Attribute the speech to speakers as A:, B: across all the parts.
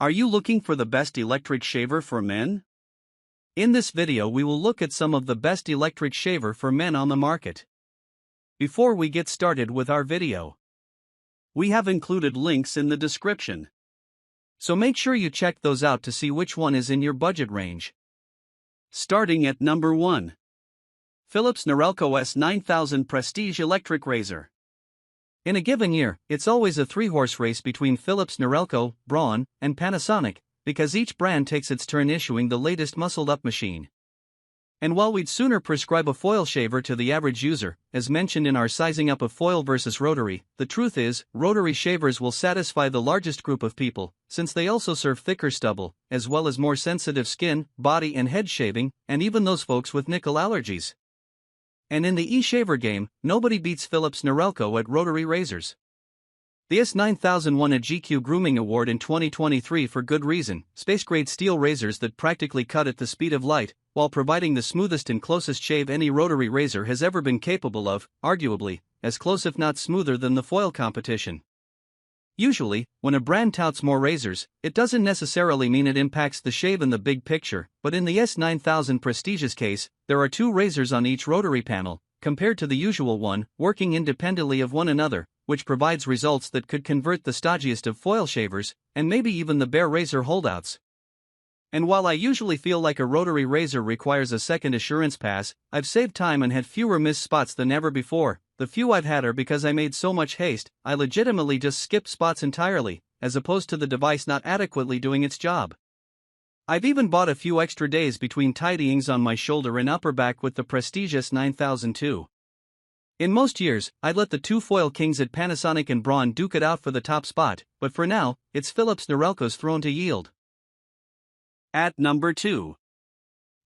A: Are you looking for the best electric shaver for men? In this video we will look at some of the best electric shaver for men on the market. Before we get started with our video, we have included links in the description, so make sure you check those out to see which one is in your budget range. Starting at number 1. Philips-Norelco S9000 Prestige Electric Razor. In a given year, it's always a three-horse race between Philips-Norelco, Braun, and Panasonic, because each brand takes its turn issuing the latest muscled-up machine. And while we'd sooner prescribe a foil shaver to the average user, as mentioned in our sizing up of foil versus rotary, the truth is, rotary shavers will satisfy the largest group of people, since they also serve thicker stubble, as well as more sensitive skin, body and head shaving, and even those folks with nickel allergies. And in the e-shaver game, nobody beats Philips-Norelco at rotary razors. The S9000 won a GQ Grooming Award in 2023 for good reason: space-grade steel razors that practically cut at the speed of light, while providing the smoothest and closest shave any rotary razor has ever been capable of, arguably, as close if not smoother than the foil competition. Usually, when a brand touts more razors, it doesn't necessarily mean it impacts the shave in the big picture, but in the S9000 Prestige's case, there are two razors on each rotary panel, compared to the usual one, working independently of one another, which provides results that could convert the stodgiest of foil shavers, and maybe even the bare razor holdouts. And while I usually feel like a rotary razor requires a second assurance pass, I've saved time and had fewer missed spots than ever before. The few I've had are because I made so much haste, I legitimately just skipped spots entirely, as opposed to the device not adequately doing its job. I've even bought a few extra days between tidyings on my shoulder and upper back with the Prestige S9000 too. In most years, I'd let the two foil kings at Panasonic and Braun duke it out for the top spot, but for now, it's Philips-Norelco's throne to yield. At number 2.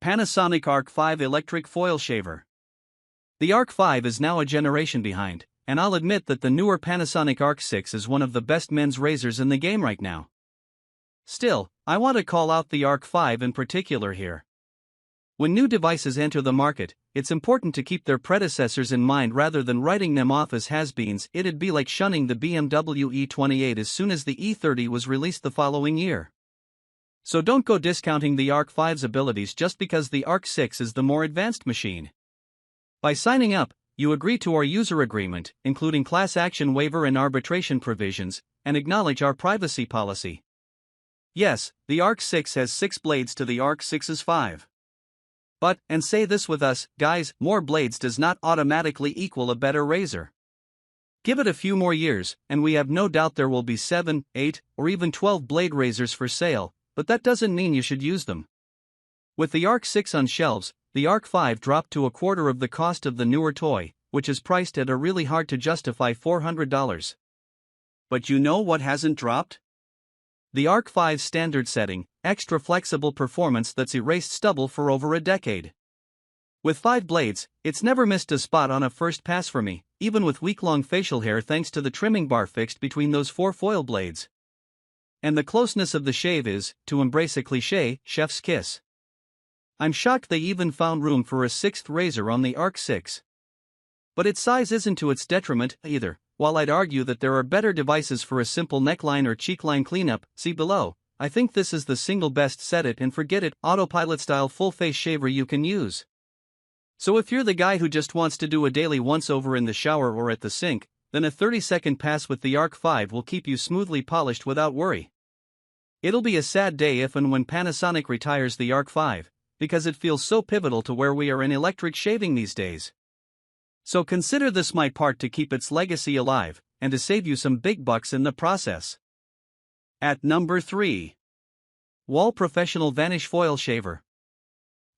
A: Panasonic Arc 5 Electric Foil Shaver. The Arc 5 is now a generation behind, and I'll admit that the newer Panasonic Arc 6 is one of the best men's razors in the game right now. Still, I want to call out the Arc 5 in particular here. When new devices enter the market, it's important to keep their predecessors in mind rather than writing them off as has-beens. It'd be like shunning the BMW E28 as soon as the E30 was released the following year. So don't go discounting the Arc 5's abilities just because the Arc 6 is the more advanced machine. By signing up, you agree to our user agreement, including class action waiver and arbitration provisions, and acknowledge our privacy policy. Yes, the Arc 6 has 6 blades to the Arc 6's 5. But, and say this with us, guys, more blades does not automatically equal a better razor. Give it a few more years, and we have no doubt there will be 7, 8, or even 12 blade razors for sale, but that doesn't mean you should use them. With the Arc 6 on shelves, the Arc 5 dropped to a quarter of the cost of the newer toy, which is priced at a really hard to justify $400. But you know what hasn't dropped? The Arc 5's standard setting, extra flexible performance that's erased stubble for over a decade. With 5 blades, it's never missed a spot on a first pass for me, even with week-long facial hair thanks to the trimming bar fixed between those 4 foil blades. And the closeness of the shave is, to embrace a cliché, chef's kiss. I'm shocked they even found room for a 6th razor on the Arc 6. But its size isn't to its detriment, either. While I'd argue that there are better devices for a simple neckline or cheekline cleanup, see below, I think this is the single best set it and forget it autopilot-style full-face shaver you can use. So if you're the guy who just wants to do a daily once-over in the shower or at the sink, then a 30-second pass with the Arc 5 will keep you smoothly polished without worry. It'll be a sad day if and when Panasonic retires the Arc 5, because it feels so pivotal to where we are in electric shaving these days. So consider this my part to keep its legacy alive, and to save you some big bucks in the process. At number 3. Wahl Professional Vanish Foil Shaver.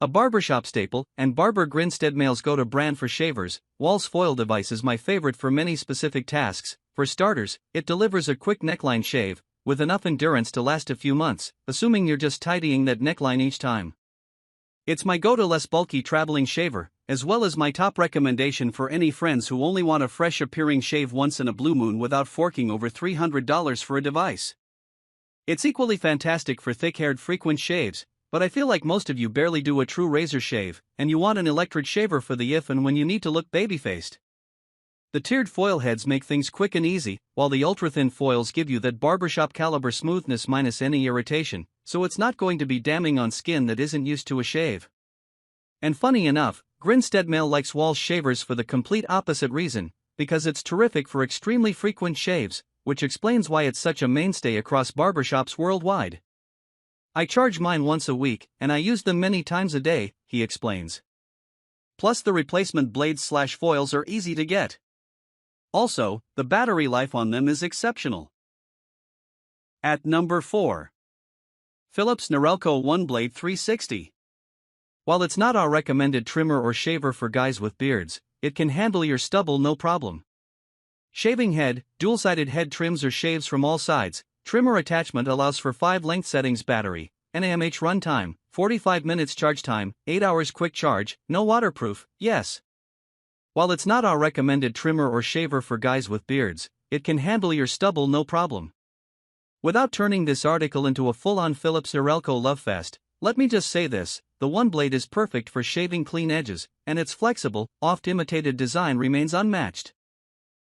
A: A barbershop staple, and Barber Grinstead Mail's go-to brand for shavers, Wahl's foil device is my favorite for many specific tasks. For starters, it delivers a quick neckline shave, with enough endurance to last a few months, assuming you're just tidying that neckline each time. It's my go-to less bulky traveling shaver, as well as my top recommendation for any friends who only want a fresh-appearing shave once in a blue moon without forking over $300 for a device. It's equally fantastic for thick-haired frequent shaves, but I feel like most of you barely do a true razor shave, and you want an electric shaver for the if and when you need to look baby-faced. The tiered foil heads make things quick and easy, while the ultra-thin foils give you that barbershop caliber smoothness minus any irritation, so it's not going to be damning on skin that isn't used to a shave. And funny enough, Grinstead Male likes Wahl's shavers for the complete opposite reason, because it's terrific for extremely frequent shaves, which explains why it's such a mainstay across barbershops worldwide. I charge mine once a week, and I use them many times a day, he explains. Plus the replacement blades/foils are easy to get. Also, the battery life on them is exceptional. At number 4. Philips-Norelco OneBlade 360. While it's not our recommended trimmer or shaver for guys with beards, it can handle your stubble no problem. Shaving head, dual-sided head trims or shaves from all sides. Trimmer attachment allows for 5 length settings battery, mAh runtime, 45 minutes charge time, 8 hours quick charge, no waterproof, yes. While it's not our recommended trimmer or shaver for guys with beards, it can handle your stubble no problem. Without turning this article into a full-on Philips-Norelco lovefest, let me just say this, the OneBlade is perfect for shaving clean edges, and its flexible, oft-imitated design remains unmatched.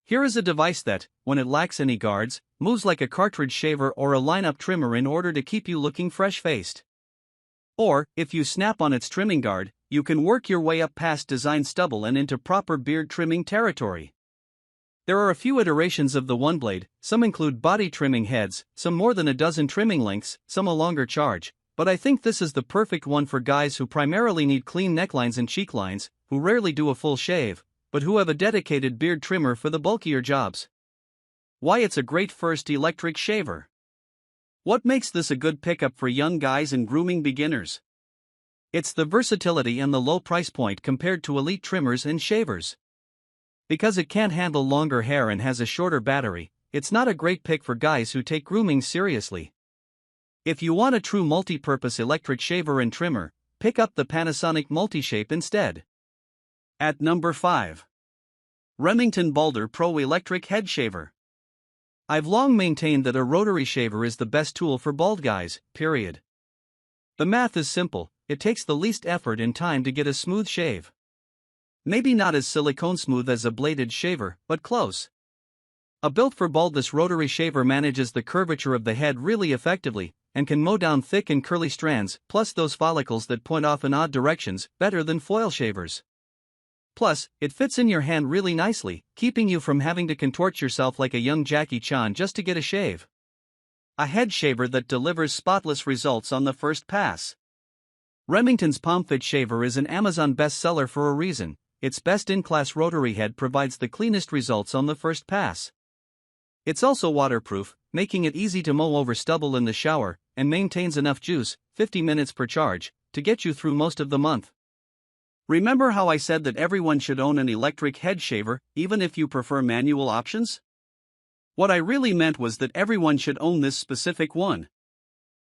A: Here is a device that, when it lacks any guards, moves like a cartridge shaver or a lineup trimmer in order to keep you looking fresh-faced. Or, if you snap on its trimming guard, you can work your way up past design stubble and into proper beard trimming territory. There are a few iterations of the OneBlade, some include body trimming heads, some more than a dozen trimming lengths, some a longer charge, but I think this is the perfect one for guys who primarily need clean necklines and cheek lines, who rarely do a full shave, but who have a dedicated beard trimmer for the bulkier jobs. Why it's a great first electric shaver. What makes this a good pickup for young guys and grooming beginners? It's the versatility and the low price point compared to elite trimmers and shavers. Because it can't handle longer hair and has a shorter battery, it's not a great pick for guys who take grooming seriously. If you want a true multi-purpose electric shaver and trimmer, pick up the Panasonic Multi-Shape instead. At number 5. Remington Balder Pro Electric Head Shaver. I've long maintained that a rotary shaver is the best tool for bald guys, period. The math is simple, it takes the least effort and time to get a smooth shave. Maybe not as silicone smooth as a bladed shaver, but close. A built-for baldness rotary shaver manages the curvature of the head really effectively, and can mow down thick and curly strands, plus those follicles that point off in odd directions, better than foil shavers. Plus, it fits in your hand really nicely, keeping you from having to contort yourself like a young Jackie Chan just to get a shave. A head shaver that delivers spotless results on the first pass. Remington's Palm Fit Shaver is an Amazon bestseller for a reason. Its best-in-class rotary head provides the cleanest results on the first pass. It's also waterproof, making it easy to mow over stubble in the shower, and maintains enough juice, 50 minutes per charge, to get you through most of the month. Remember how I said that everyone should own an electric head shaver, even if you prefer manual options? What I really meant was that everyone should own this specific one.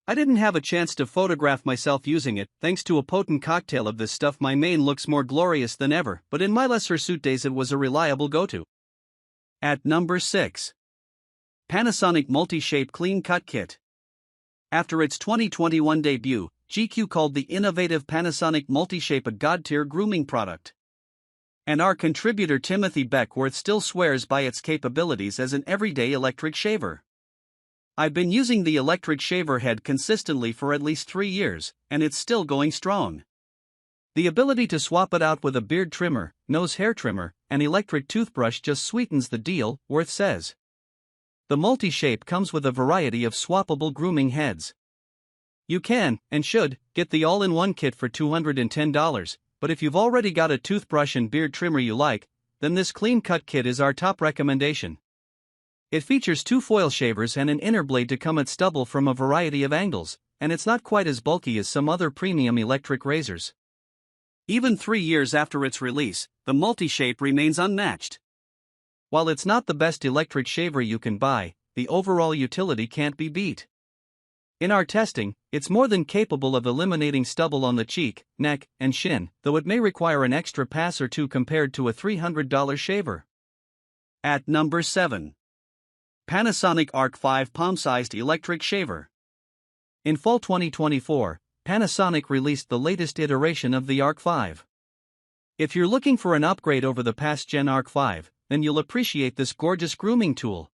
A: I didn't have a chance to photograph myself using it. Thanks to a potent cocktail of this stuff, my mane looks more glorious than ever, but in my lesser suit days it was a reliable go-to. At number 6. Panasonic Multi-Shape Clean Cut Kit. After its 2021 debut, GQ called the innovative Panasonic Multi-Shape a god-tier grooming product. And our contributor Timothy Beckworth still swears by its capabilities as an everyday electric shaver. I've been using the electric shaver head consistently for at least 3 years, and it's still going strong. The ability to swap it out with a beard trimmer, nose hair trimmer, and electric toothbrush just sweetens the deal, Worth says. The Multi-Shape comes with a variety of swappable grooming heads. You can, and should, get the all-in-one kit for $210, but if you've already got a toothbrush and beard trimmer you like, then this clean cut kit is our top recommendation. It features 2 foil shavers and an inner blade to come at stubble from a variety of angles, and it's not quite as bulky as some other premium electric razors. Even 3 years after its release, the Multi-Shape remains unmatched. While it's not the best electric shaver you can buy, the overall utility can't be beat. In our testing, it's more than capable of eliminating stubble on the cheek, neck, and shin, though it may require an extra pass or two compared to a $300 shaver. At number 7. Panasonic Arc 5 Palm-Sized Electric Shaver. In fall 2024, Panasonic released the latest iteration of the Arc 5. If you're looking for an upgrade over the past-gen Arc 5, then you'll appreciate this gorgeous grooming tool.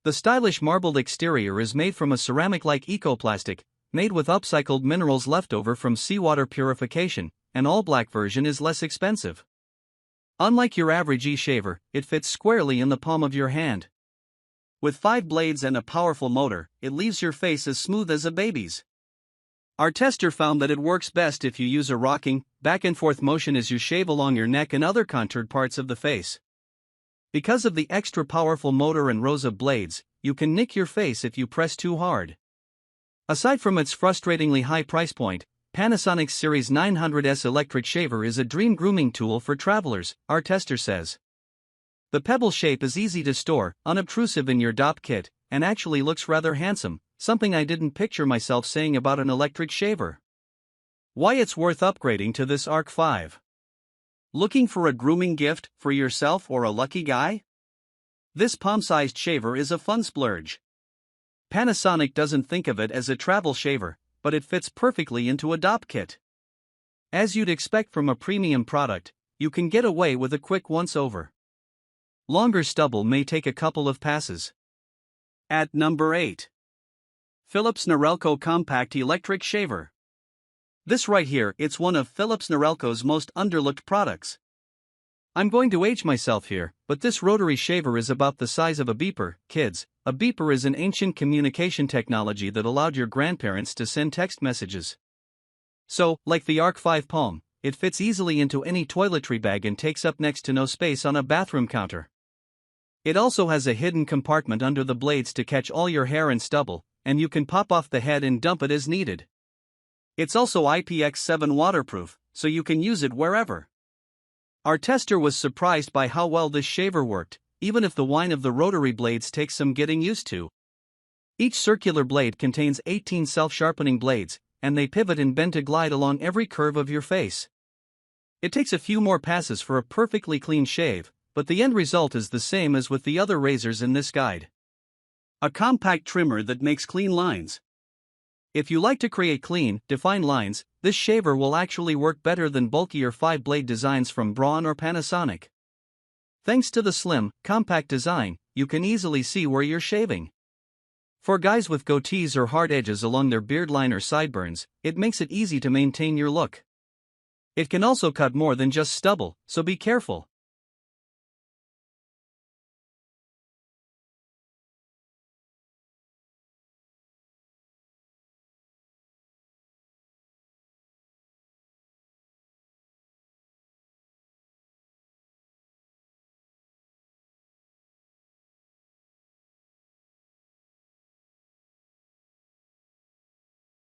A: The stylish marbled exterior is made from a ceramic-like ecoplastic, made with upcycled minerals left over from seawater purification, and all-black version is less expensive. Unlike your average e-shaver, it fits squarely in the palm of your hand. With 5 blades and a powerful motor, it leaves your face as smooth as a baby's. Our tester found that it works best if you use a rocking, back-and-forth motion as you shave along your neck and other contoured parts of the face. Because of the extra powerful motor and rows of blades, you can nick your face if you press too hard. Aside from its frustratingly high price point, Panasonic's Series 900S electric shaver is a dream grooming tool for travelers, our tester says. The pebble shape is easy to store, unobtrusive in your DOP kit, and actually looks rather handsome, something I didn't picture myself saying about an electric shaver. Why it's worth upgrading to this Arc 5. Looking for a grooming gift for yourself or a lucky guy? This palm-sized shaver is a fun splurge. Panasonic doesn't think of it as a travel shaver, but it fits perfectly into a DOP kit. As you'd expect from a premium product, you can get away with a quick once-over. Longer stubble may take a couple of passes. At number 8. Philips-Norelco Compact Electric Shaver. This right here, it's one of Philips-Norelco's most underlooked products. I'm going to age myself here, but this rotary shaver is about the size of a beeper. Kids, a beeper is an ancient communication technology that allowed your grandparents to send text messages. So, like the Arc 5 Palm, it fits easily into any toiletry bag and takes up next to no space on a bathroom counter. It also has a hidden compartment under the blades to catch all your hair and stubble, and you can pop off the head and dump it as needed. It's also IPX7 waterproof, so you can use it wherever. Our tester was surprised by how well this shaver worked, even if the whine of the rotary blades takes some getting used to. Each circular blade contains 18 self-sharpening blades, and they pivot and bend to glide along every curve of your face. It takes a few more passes for a perfectly clean shave, but the end result is the same as with the other razors in this guide. A compact trimmer that makes clean lines. If you like to create clean, defined lines, this shaver will actually work better than bulkier 5-blade designs from Braun or Panasonic. Thanks to the slim, compact design, you can easily see where you're shaving. For guys with goatees or hard edges along their beard line or sideburns, it makes it easy to maintain your look. It can also cut more than just stubble, so be careful.